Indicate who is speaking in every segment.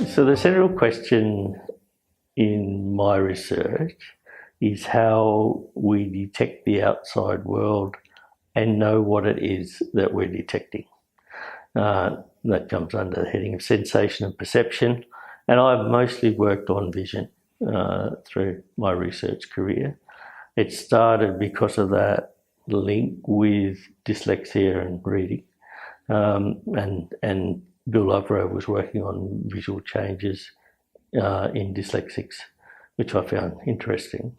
Speaker 1: So the central question in my research is how we detect the outside world and know what it is that we're detecting. That comes under the heading of sensation and perception. And I've mostly worked on vision through my research career. It started because of that link with dyslexia and reading. And Bill Lovegrove was working on visual changes in dyslexics, which I found interesting.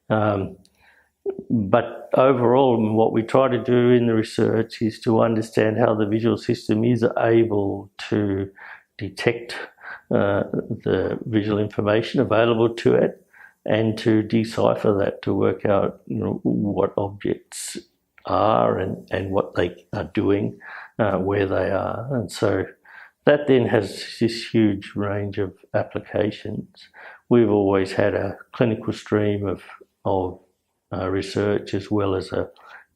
Speaker 1: But overall, what we try to do in the research is to understand how the visual system is able to detect the visual information available to it and to decipher that, to work out what objects are and what they are doing, where they are. And so that then has this huge range of applications. We've always had a clinical stream of research as well as a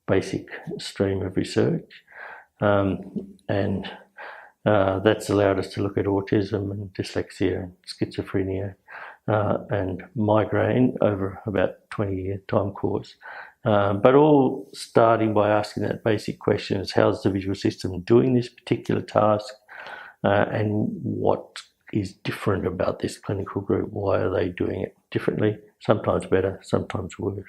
Speaker 1: basic stream of research. And that's allowed us to look at autism and dyslexia and schizophrenia and migraine over about a 20-year time course. But all starting by asking that basic question is, how's the visual system doing this particular task? And what is different about this clinical group? Why are they doing it differently? Sometimes better, sometimes worse.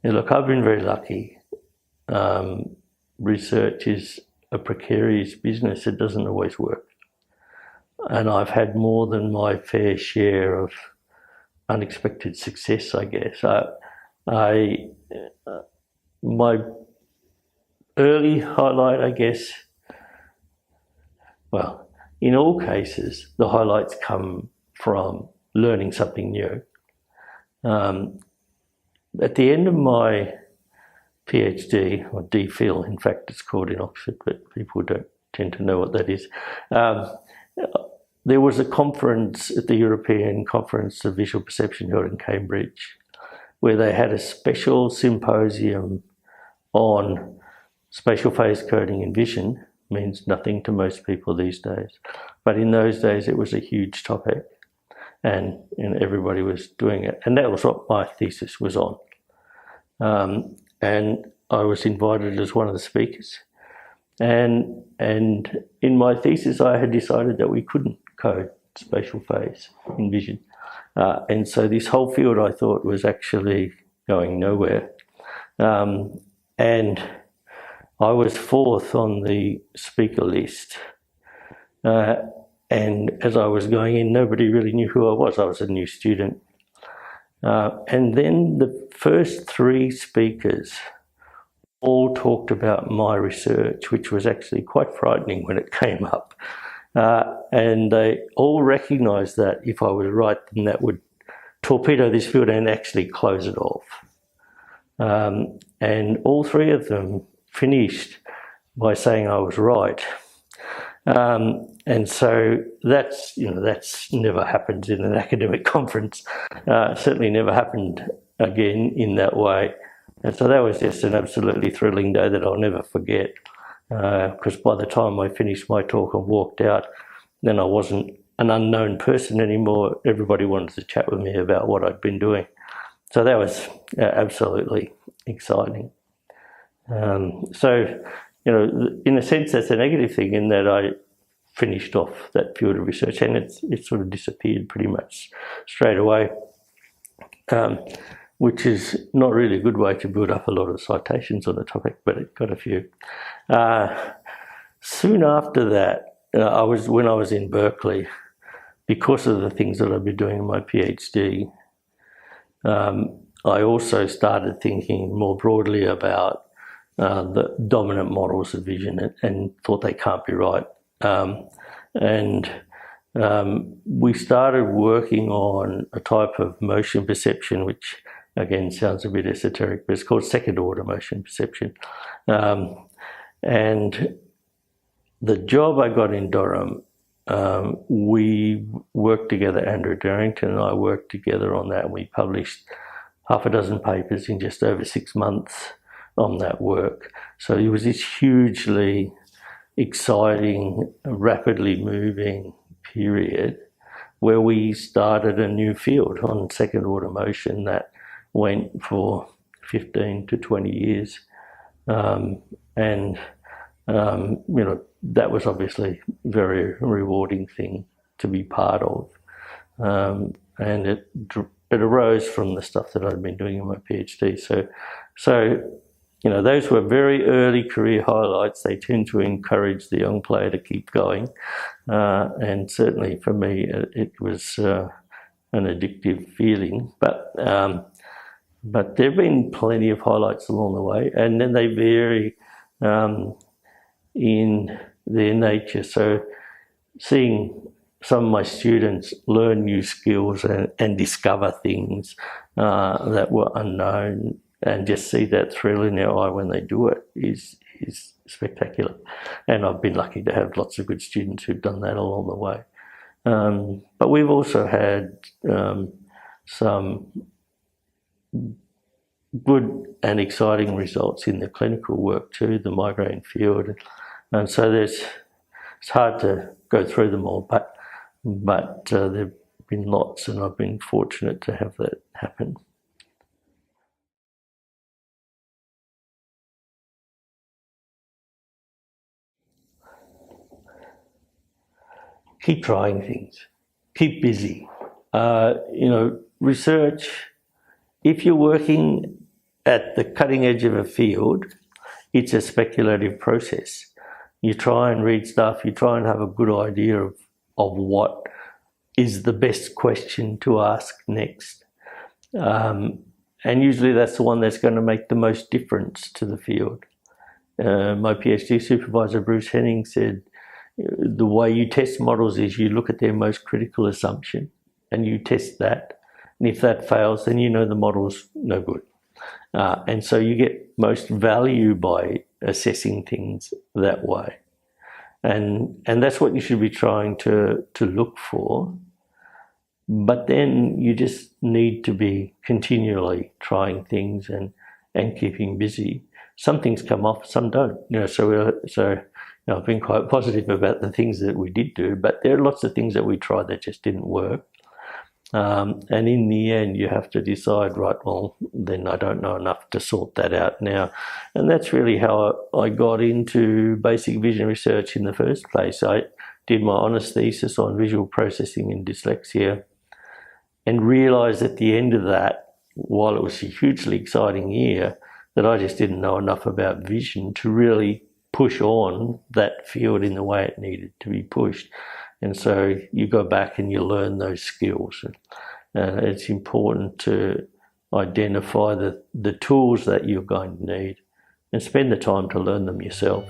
Speaker 1: Yeah, look, I've been very lucky. Research is a precarious business. It doesn't always work. And I've had more than my fair share of unexpected success, I guess. My early highlight, I guess, well, in all cases, the highlights come from learning something new. At the end of my PhD, or DPhil, in fact it's called in Oxford, but people don't tend to know what that is, there was a conference at the European Conference of Visual Perception held in Cambridge, where they had a special symposium on spatial phase coding in vision. Means nothing to most people these days. But in those days, it was a huge topic, and everybody was doing it. And that was what my thesis was on. And I was invited as one of the speakers. And in my thesis, I had decided that we couldn't code spatial phase in vision. And so this whole field, I thought, was actually going nowhere. And I was fourth on the speaker list. And as I was going in, nobody really knew who I was. I was a new student. And then the first three speakers all talked about my research, which was actually quite frightening when it came up. And they all recognised that if I was right, then that would torpedo this field and actually close it off. And all three of them finished by saying I was right. And so that's never happened in an academic conference. Certainly never happened again in that way. And so that was just an absolutely thrilling day that I'll never forget. Because by the time I finished my talk and walked out, then I wasn't an unknown person anymore. Everybody wanted to chat with me about what I'd been doing. So that was absolutely exciting. So, in a sense, that's a negative thing in that I finished off that field of research and it sort of disappeared pretty much straight away, which is not really a good way to build up a lot of citations on the topic, but it got a few. Soon after that, when I was in Berkeley, because of the things that I've been doing in my PhD, I also started thinking more broadly about the dominant models of vision and thought they can't be right. We started working on a type of motion perception, which again sounds a bit esoteric, but it's called second order motion perception. And the job I got in Durham, we worked together, Andrew Darrington and I worked together on that, and we published half a dozen papers in just over 6 months. on that work. So it was this hugely exciting, rapidly moving period where we started a new field on second order motion that went for 15 to 20 years. That was obviously a very rewarding thing to be part of. And it arose from the stuff that I'd been doing in my PhD. So those were very early career highlights. They tend to encourage the young player to keep going. And certainly for me, it was an addictive feeling. But there have been plenty of highlights along the way, and then they vary in their nature. So seeing some of my students learn new skills and discover things that were unknown, and just see that thrill in their eye when they do it is spectacular. And I've been lucky to have lots of good students who've done that along the way. But we've also had some good and exciting results in the clinical work too, the migraine field. And so it's hard to go through them all, but there have been lots, and I've been fortunate to have that happen. Keep trying things. Keep busy. Research, if you're working at the cutting edge of a field, it's a speculative process. You try and read stuff, you try and have a good idea of what is the best question to ask next. And usually that's the one that's going to make the most difference to the field. My PhD supervisor, Bruce Henning, said the way you test models is you look at their most critical assumption and you test that. And if that fails, then you know the model's no good. And so you get most value by assessing things that way. And that's what you should be trying to look for. But then you just need to be continually trying things and keeping busy. Some things come off, some don't. So I've been quite positive about the things that we did do, but there are lots of things that we tried that just didn't work. And in the end, you have to decide, right, well, then I don't know enough to sort that out now. And that's really how I got into basic vision research in the first place. I did my honours thesis on visual processing and dyslexia, and realised at the end of that, while it was a hugely exciting year, that I just didn't know enough about vision to really push on that field in the way it needed to be pushed. And so you go back and you learn those skills. It's important to identify the tools that you're going to need and spend the time to learn them yourself.